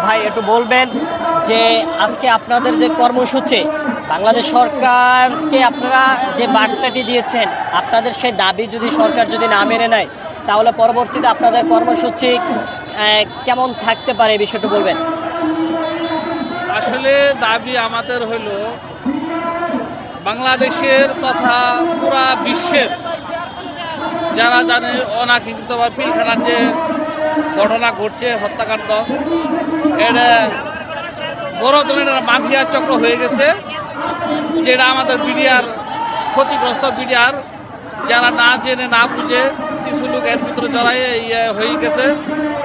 ভাই একটু বলবেন যে আজকে আপনাদের যে কর্মসূচি, বাংলাদেশ সরকারকে আপনারা যে বার্তাটি দিয়েছেন, আপনাদের সেই দাবি যদি সরকার যদি না মেনে নেয় তাহলে পরবর্তীতে আপনাদের কর্মসূচি কেমন থাকতে পারে, এই বিষয়টা বলবেন। আসলে দাবি আমাদের হইল বাংলাদেশের তথা পুরা বিশ্বের যারা জানে অনাকাঙ্ক্ষিত বা পিলখানার যে ঘটনা ঘটছে, হত্যাকাণ্ড, এটা বড় ধরনের মাফিয়া চক্র হয়ে গেছে, যেটা আমাদের বিডিআর ক্ষতিগ্রস্ত বিডিআর যারা না জেনে না বুঝে কিছু লোক এর ভিতরে জড়াই হয়ে গেছে।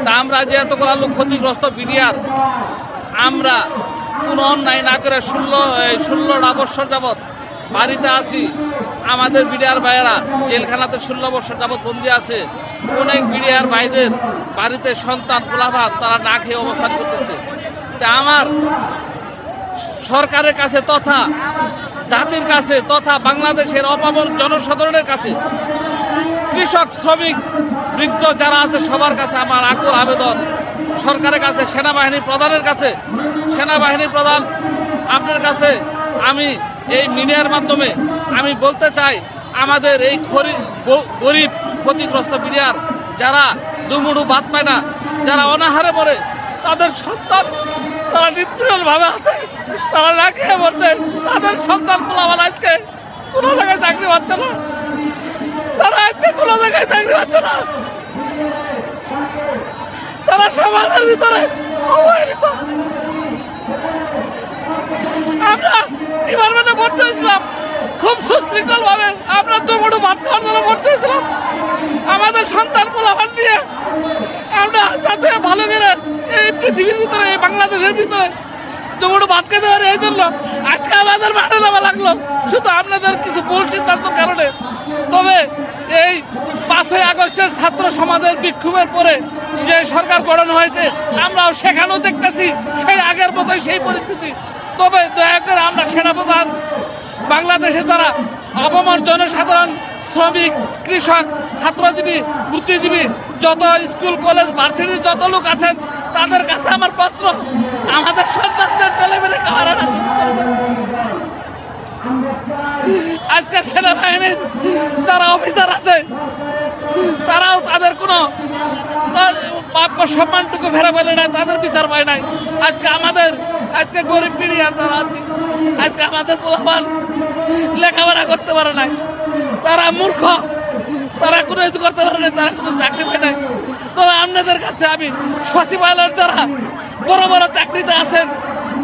তা আমরা যে এতগুলো লোক ক্ষতিগ্রস্ত বিডিআর, আমরা কোনো অন্যায় না করে 16টা বছর যাবৎ বাড়িতে আছি। আমাদের বিডিআর ভাইয়েরা জেলখানাতে 16 বছর যাবৎ বন্দী আছে। অনেক বিডিআর ভাইদের বাড়িতে সন্তান পোলাভাত তারা না খেয়ে অবস্থান করতেছে। তা আমার সরকারের কাছে তথা জাতির কাছে তথা বাংলাদেশের অপামর জনসাধারণের কাছে, কৃষক, শ্রমিক, বৃদ্ধ যারা আছে সবার কাছে আমার আকুল আবেদন, সরকারের কাছে, সেনাবাহিনী প্রধানের কাছে, সেনাবাহিনী প্রধান আপনার কাছে আমি এই মিডিয়ার মাধ্যমে আমি বলতে চাই, আমাদের এই গরিব ক্ষতিগ্রস্ত বিডিআর যারা দুমুড়ু ভাত পায় না, যারা অনাহারে মরে, তাদের সন্তান তারা নিত্যল ভাবে আছে, তারা না খেয়ে মরছে, তাদের সন্তান পোলাবান আজকে কোনো জায়গায় চাকরি পাচ্ছে না, তারা আজকে কোনো জায়গায় চাকরি পাচ্ছে না, তারা সমাজের ভিতরে অবহেলিত। আমরা ডিপার্টমেন্টে ভর্তি হয়েছিলাম খুব সুশৃঙ্খল ভাবে, আমরা দুমুড়ু ভাত খাওয়ার জন্য ভর্তি হয়েছিলাম আমাদের সন্তান পোলাপান নিয়ে, আমরা যাতে ভালো করে এই পৃথিবীর ভিতরে, এই বাংলাদেশের ভিতরে দুমুড়ু ভাত খেতে পারে, এই জন্য আজকে আমাদের মাঠে নামা লাগলো শুধু আপনাদের কিছু ভুল সিদ্ধান্তের কারণে। তবে এই 5ই আগস্টের ছাত্র সমাজের বিক্ষোভের পরে যে সরকার গঠন হয়েছে, আমরাও সেখানেও দেখতেছি সেই আগের মতোই সেই পরিস্থিতি। তবে দয়া করে আমরা সেনাপ্রধান, বাংলাদেশে যারা অপমর জনসাধারণ, শ্রমিক, কৃষক, ছাত্রজীবী, বুদ্ধিজীবী, যত স্কুল কলেজ ভার্সিটির যত লোক আছেন, তাদের কাছে আমার প্রশ্ন, আমাদের সন্তানদের ছেলেমেয়ে খাওয়ার আজকে সেনাবাহিনীর যারা অফিসার আছে তারাও তাদের কোনো প্রাপ্য সম্মানটুকু ফেরা পেলে নাই, তাদের বিচার পায় নাই। আজকে গরিব পিড়িয়ার যারা আছে, আজকে আমাদের পোলাপান লেখাপড়া করতে পারে নাই, তারা মূর্খ, তারা কোনো কিছু করতে পারে নাই, তারা কোনো চাকরি পায় নাই। তবে আপনাদের কাছে আমি সচিবালয়ের যারা বড় বড় চাকরিতে আছেন,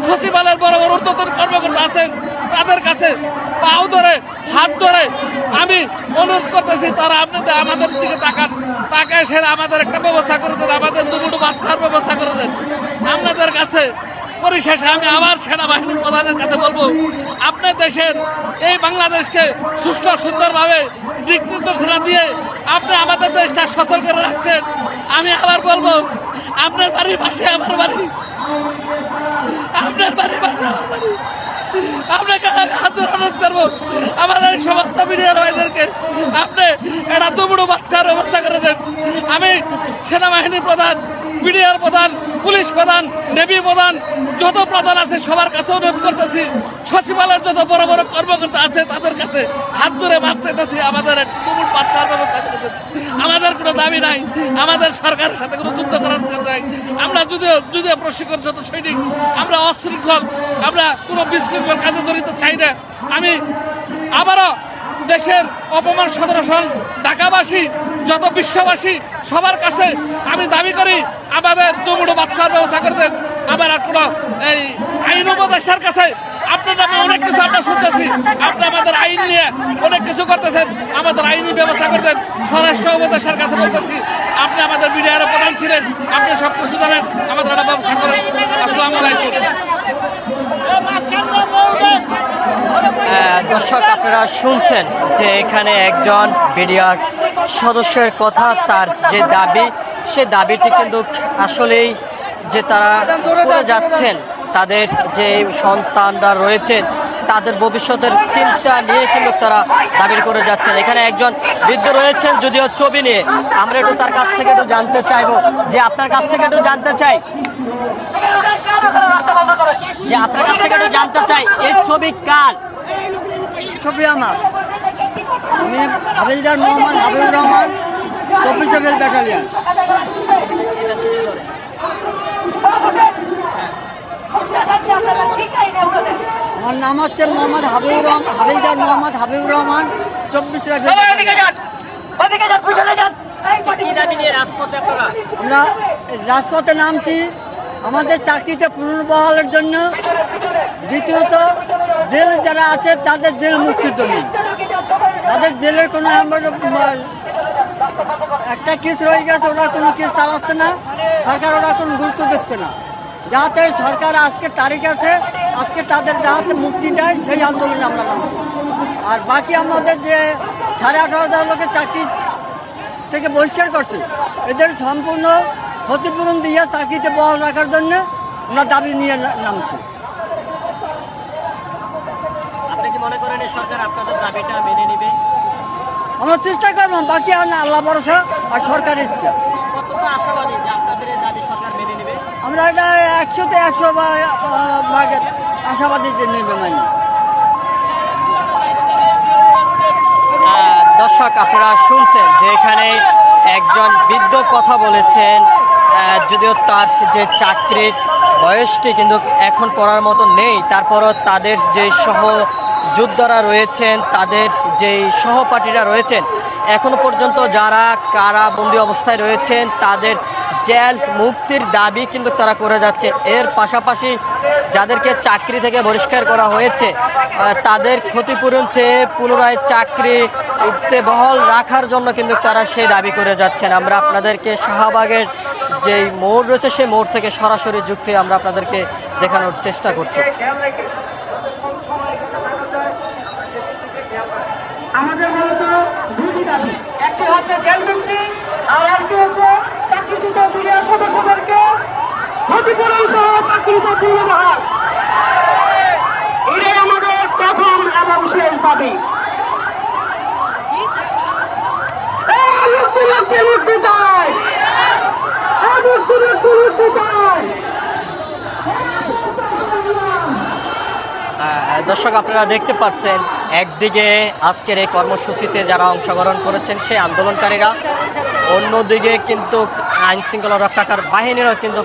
সচিবালয়ের বড় বড় ঊর্ধ্বতন কর্মকর্তা আছেন, তাদের কাছে পাও ধরে হাত ধরে আমি অনুরোধ করতেছি, তারা আপনাদের আমাদের দিকে তাকায় সেরা আমাদের একটা ব্যবস্থা করে দেন, আমাদের দুমুঠো ভাত খাওয়ার ব্যবস্থা করে দেন। আপনাদের কাছে পরিশেষে আমি আবার সেনাবাহিনী প্রধানের কাছে বলবো, আপনার দেশের এই বাংলাদেশকে সুষ্ঠু সুন্দরভাবে দিক নির্দেশনা দিয়ে আপনি আমাদের দেশটা সচল করে রাখছেন। আমি আবার বলবো, আপনার বাড়ির পাশে আমার বাড়ি, আপনার বাড়ির পাশে আমার বাড়ি, আপনাকে হাত অনুরোধ করবো আমাদের সমস্ত মিডিয়ার ভাইদেরকে আপনি একটা দুমুড়ো বাচ্চার ব্যবস্থা করে দেন। আমি সেনাবাহিনী প্রধান, বিডিআর প্রধান, পুলিশ প্রধান, নেভি প্রধান, যত প্রধান আছে সবার কাছে অনুরোধ করতেছি, সচিবালয়ের যত বড় বড় কর্মকর্তা আছে তাদের কাছে হাত ধরে মাপ চাইতেছি, আমাদের তুমুল বাচ্চার ব্যবস্থা করে দেন। আমাদের কোনো দাবি নাই, আমাদের সরকারের সাথে কোনো যুদ্ধ করার নাই। আমরা যদিও প্রশিক্ষণ যত সৈনিক, আমরা অশৃঙ্খল, আমরা কোনো বিশৃঙ্খল কাজে জড়িত চাই না। আমি আবারও দেশের অপমান সদস্য ঢাকাবাসী, যত বিশ্ববাসী সবার কাছে আমি দাবি করি, আমাদের দুমুঠো ভাত খাওয়ার ব্যবস্থা করে দেন। আবার কোনো এই আইন উপদেষ্টার কাছে আপনার নামে অনেক কিছু আমরা শুনতেছি, আপনি আমাদের আইন নিয়ে অনেক কিছু করতেছেন, আমাদের আইনি ব্যবস্থা করে দেন। স্বরাষ্ট্র উপদেষ্টার কাছে বলতেছি, আপনি আমাদের বিডিআর প্রধান ছিলেন, আপনি সব কিছু জানেন, আমাদের একটা ব্যবস্থা করেন। আসসালামু আলাইকুম। দর্শক, আপনারা শুনছেন যে এখানে একজন বিডিআর সদস্যের কথা, তার যে দাবি, সে দাবিটি কিন্তু আসলেই যে তারা করে যাচ্ছেন, তাদের যে সন্তানরা রয়েছেন তাদের ভবিষ্যতের চিন্তা নিয়ে কিন্তু তারা দাবি করে যাচ্ছেন। এখানে একজন বৃদ্ধ রয়েছেন, যদিও ছবি নিয়ে, আমরা একটু তার কাছ থেকে একটু জানতে চাইবো, যে আপনার কাছ থেকে একটু জানতে চাই জানতে চাই এই ছবি কার? ছবি আমার, আমি হাবিলদার মোহাম্মদ হাবিবুর রহমান, 24 রেবেল ব্যাটালিয়ন। আমার নাম হচ্ছে মোহাম্মদ হাবিবুর রহমান, হাবিলদার মোহাম্মদ হাবিবুর রহমান, 24 রেবেল ব্যাটালিয়ন। কি দাবি নিয়ে রাজপথে আপনারা? আমরা রাজপথে নামছি আমাদের চাকরিতে পুনর্বহালের জন্য, দ্বিতীয়ত জেল যারা আছে তাদের জেল মুক্তির জন্য। তাদের জেলের কোনো একটা কেস রয়ে গেছে, ওরা কোনো কেস চালাচ্ছে না, সরকার ওরা কোনো গুরুত্ব দিচ্ছে না। যাতে সরকার আজকে তারিখ আছে, আজকে তাদের যাতে মুক্তি দেয় সেই আন্দোলনে আমরা নামছি। আর বাকি আমাদের যে 18,500 লোকের চাকরি থেকে বহিষ্কার করছে, এদের সম্পূর্ণ ক্ষতিপূরণ দিয়ে চাকরিতে বহাল রাখার জন্য আমরা দাবি নিয়ে নামছি। আপনি কি মনে করেন এই সরকার আপনাদের দাবিটা মেনে নেবে? আমরা চেষ্টা করবো, বাকি আর না আল্লাহ ভরসা আর সরকারের ইচ্ছা। কতটা আশাবাদী যে আপনাদের এই দাবি সরকার মেনে নেবে? আমরা এটা 100-তে 100 ভাগের আশাবাদী যে নেবে মানে। দর্শক আপনারা শুনছেন যে এখানে একজন বৃদ্ধ কথা বলেছেন, যদিও তার যে চাকরির বয়সটি কিন্তু এখন করার মতো নেই, তারপরও তাদের যে সহযোদ্ধারা রয়েছেন, তাদের যে সহপাঠীরা রয়েছেন, এখনো পর্যন্ত যারা কারাবন্দী অবস্থায় রয়েছেন তাদের জেল মুক্তির দাবি কিন্তু তারা করে যাচ্ছে। এর পাশাপাশি যাদেরকে চাকরি থেকে বহিষ্কার করা হয়েছে তাদের ক্ষতিপূরণ চেয়ে পুনরায় চাকরিতে বহাল রাখার জন্য কিন্তু তারা সেই দাবি করে যাচ্ছেন। আমরা আপনাদেরকে শাহবাগের যেই মোড় রয়েছে সেই মোড় থেকে সরাসরি যুক্ত হয়ে আমরা আপনাদেরকে দেখানোর চেষ্টা করছি। আমাদের মূলত দুটি দাবি, একটি হচ্ছে জেল মুক্তি আর একটি হচ্ছে চাকরিচ্যুত বিডিআর সদস্যদেরকে ক্ষতিপূরণ সহ চাকরিতে পুনর্বহাল। এটাই আমাদের প্রথম এবং শেষ দাবি। মুক্তি চাই, মুক্তি চাই। দর্শক আপনারা দেখতে পাচ্ছেন একদিকে আজকের এই কর্মসূচিতে যারা অংশগ্রহণ করেছেন সেই আন্দোলনকারীরা, অন্যদিকে কিন্তু আইন শৃঙ্খলা রক্ষাকার বাহিনীরও কিন্তু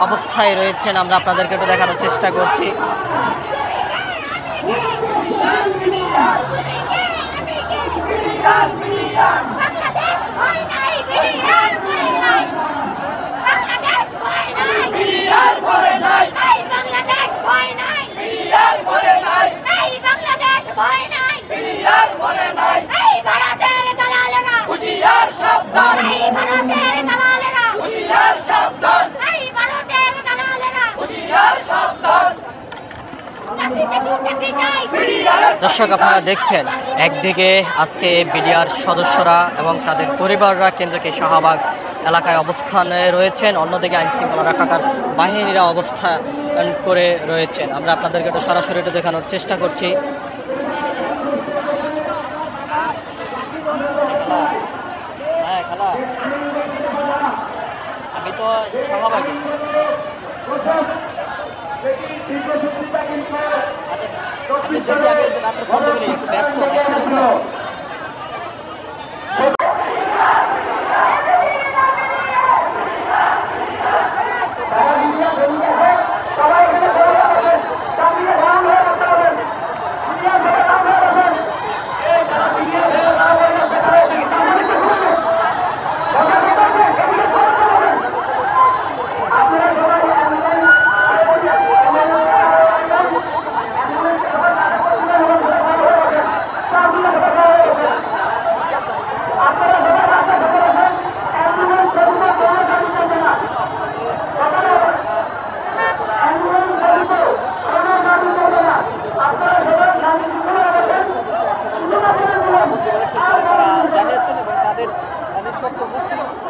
অবস্থায় রয়েছেন। আমরা আপনাদেরকে একটু দেখানোর চেষ্টা করছি। দর্শক আপনারা দেখছেন একদিকে আজকে বিডিআর সদস্যরা এবং তাদের পরিবাররা কেন্দ্রকে শাহবাগ এলাকায় অবস্থানে রয়েছেন, অন্যদিকে আইন শৃঙ্খলা রক্ষাকার বাহিনীরা অবস্থান করে রয়েছেন। আমরা আপনাদেরকে একটু সরাসরি একটু দেখানোর চেষ্টা করছি। আমি তো শাহবাগে ব্যস্ত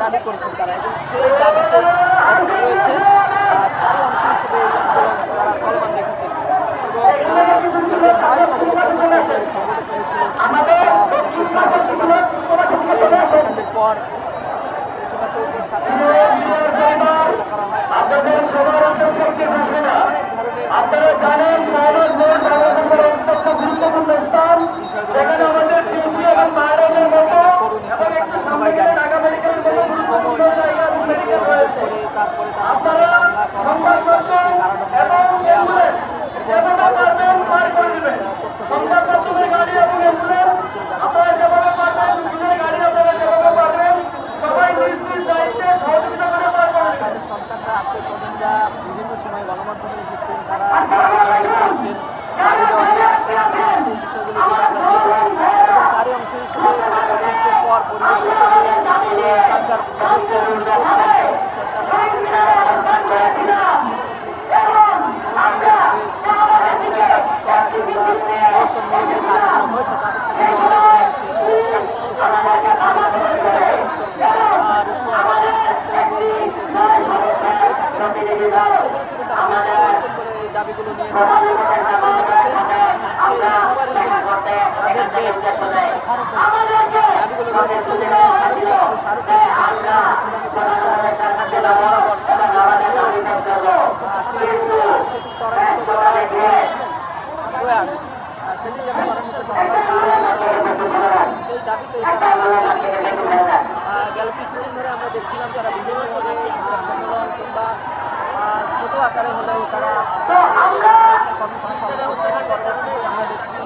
দাবি করেছেন তারা, এবং সেই দাবিতে রয়েছে সারা অংশ হিসেবে চলমান রেখেছেন। পর আপনারা জানেন শাহবাগ মোড় বাংলাদেশের অত্যন্ত গুরুত্বপূর্ণ স্থান, যেখানে আমাদের টিএমসি এবং বায়োডেলের মতো এবং একটু সামনে গেলে ঢাকা মেডিকেলের মতো গুরুত্বপূর্ণ জায়গা এবং মেডিকেল রয়েছে। আপনারা সংবাদপত্র এবং অ্যাম্বুলেন্স যেভাবে পারবেন পার করে দেবেন। সংবাদ মাধ্যমের গাড়ি এবং অ্যাম্বুলেন্স আপনারা যেভাবে পারবেন, নিজের গাড়ি আপনারা যেভাবে পারবেন, সবাই নিজ নিজ দায়িত্বে সহযোগিতা করে পার করে দেবেন। সন্তানরা আত্মীয়স্বজনরা বিভিন্ন সময় গণমাধ্যমে এসেছেন, তারা তারই অংশ হিসেবে পর দাবিগুলো নিয়ে সেটি যাতে সেই দাবিতে গেল কিছুদিন ধরে আমরা দেখছিলাম যারা বিভিন্নভাবে সংবাদ সম্মেলন কিংবা ছোট আকারে হলেও তারা কর্মসূচি পালন করছে। আমরা দেখছি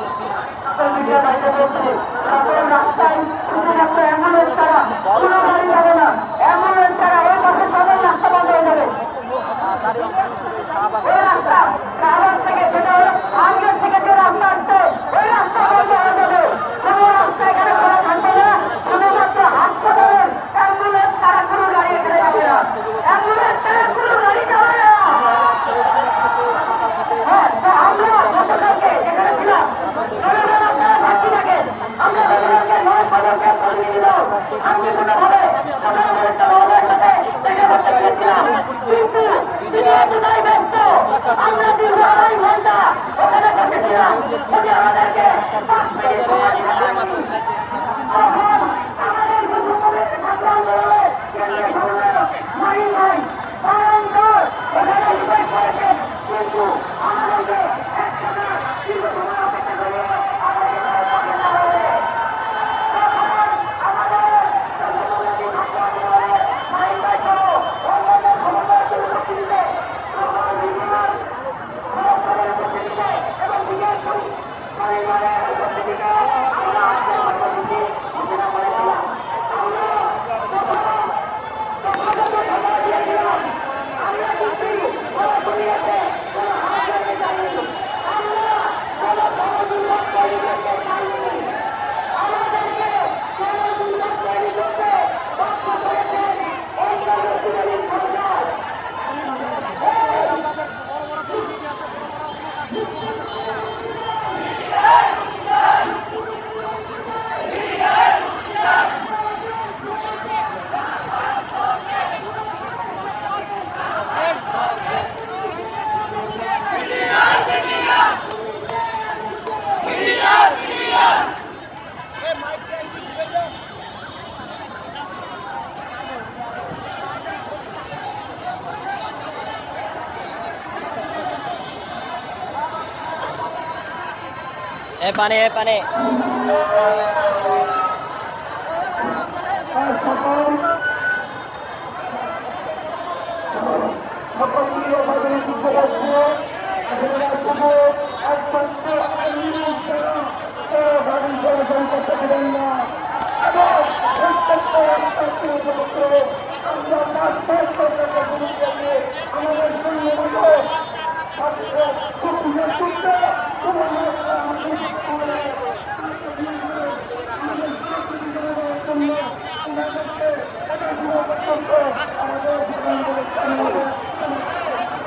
পানে পানে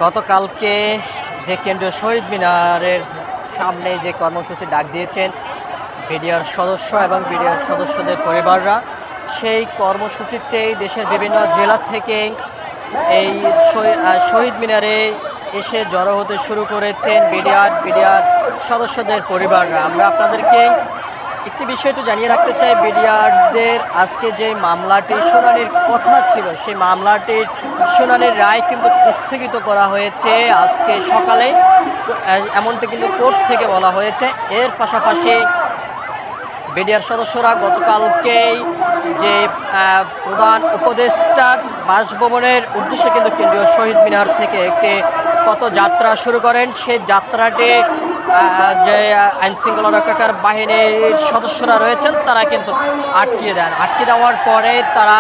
গতকালকে যে কেন্দ্রীয় শহীদ মিনারের সামনে যে কর্মসূচি ডাক দিয়েছেন বিডিআর সদস্য এবং বিডিআর সদস্যদের পরিবাররা, সেই কর্মসূচিতেই দেশের বিভিন্ন জেলা থেকে এই শহীদ মিনারে এসে জড়ো হতে শুরু করেছেন বিডিআর সদস্যদের পরিবাররা। আমরা আপনাদেরকে একটি বিষয় একটু জানিয়ে রাখতে চাই, বিডিআরদের আজকে যে মামলাটি শুনানির কথা ছিল সেই মামলাটির শুনানির রায় কিন্তু স্থগিত করা হয়েছে আজকে সকালে, এমনটি কিন্তু কোর্ট থেকে বলা হয়েছে। এর পাশাপাশি বিডিআর সদস্যরা গতকালকেই যে প্রধান উপদেষ্টার বাসভবনের উদ্দেশ্যে কিন্তু কেন্দ্রীয় শহীদ মিনার থেকে একটি পথযাত্রা শুরু করেন। সেই যাত্রাটি যে আইনশৃঙ্খলা রক্ষাকার বাহিনীর সদস্যরা রয়েছেন তারা কিন্তু আটকিয়ে দেন। আটকে দেওয়ার পরে তারা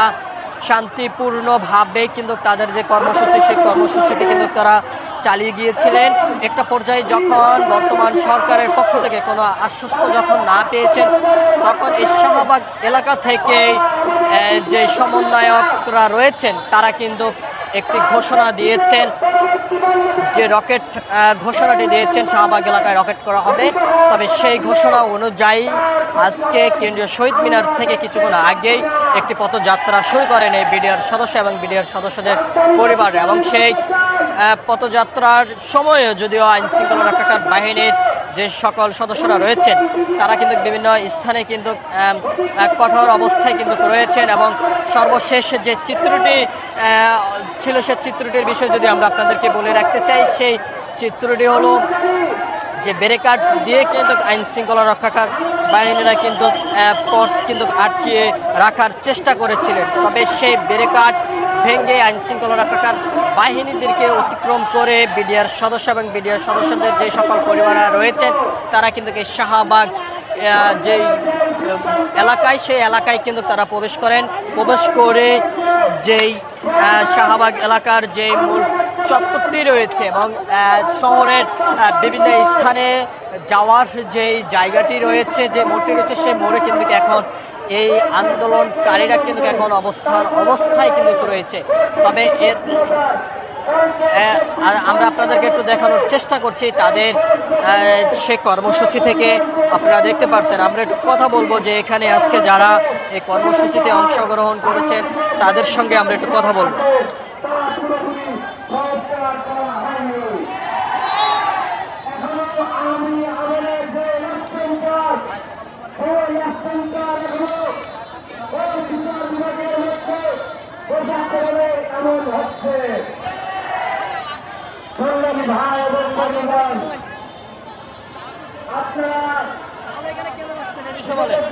শান্তিপূর্ণভাবে কিন্তু তাদের যে কর্মসূচি সেই কর্মসূচিটি কিন্তু তারা চালিয়ে গিয়েছিলেন। একটা পর্যায়ে যখন বর্তমান সরকারের পক্ষ থেকে কোনো আশ্বস্ত যখন না পেয়েছেন তখন এই শাহবাগ এলাকা থেকে যে সমন্বয়করা রয়েছেন তারা কিন্তু একটি ঘোষণা দিয়েছেন, যে রকেট ঘোষণাটি দিয়েছেন শাহবাগ এলাকায় রকেট করা হবে। তবে সেই ঘোষণা অনুযায়ী আজকে কেন্দ্রীয় শহীদ মিনার থেকে কিছুক্ষণ আগেই একটি পথযাত্রা শুরু করেন এই বিডিআর সদস্য এবং বিডিআর সদস্যদের পরিবার। এবং সেই পথযাত্রার সময়ে যদিও আইনশৃঙ্খলা রক্ষাকার বাহিনীর যে সকল সদস্যরা রয়েছেন তারা কিন্তু বিভিন্ন স্থানে কিন্তু কঠোর অবস্থায় কিন্তু রয়েছেন। এবং সর্বশেষ যে চিত্রটি ছিল সেই চিত্রটির বিষয়ে যদি আমরা আপনাদেরকে বলে রাখতে চাই, সেই চিত্রটি হলো যে ব্যারিকেড দিয়ে কিন্তু আইন শৃঙ্খলা রক্ষাকার বাহিনীরা কিন্তু পথ কিন্তু আটকিয়ে রাখার চেষ্টা করেছিলেন। তবে সেই ব্যারিকেড ভেঙে আইন শৃঙ্খলা রক্ষাকার বাহিনীদেরকে অতিক্রম করে বিডিআর সদস্য এবং বিডিআর সদস্যদের যে সকল পরিবাররা রয়েছেন তারা কিন্তু এই শাহবাগ যেই এলাকায় সেই এলাকায় কিন্তু তারা প্রবেশ করেন। প্রবেশ করে যেই শাহবাগ এলাকার যে মূল চত্বরটি রয়েছে এবং শহরের বিভিন্ন স্থানে যাওয়ার যেই জায়গাটি রয়েছে, যে মোড়টি রয়েছে সেই মোড়ে কিন্তু এখন এই আন্দোলনকারীরা কিন্তু এখন অবস্থায় কিন্তু রয়েছে। তবে এর আমরা আপনাদেরকে একটু দেখানোর চেষ্টা করছি তাদের সে কর্মসূচি থেকে। আপনারা দেখতে পাচ্ছেন, আমরা একটু কথা বলবো যে এখানে আজকে যারা এই কর্মসূচিতে অংশগ্রহণ করেছেন তাদের সঙ্গে আমরা একটু কথা বলবো। ভাই এবং বন্ধুগণ, আপনারা এখানে কেন যাচ্ছেন এই বিষয়ে বলেন।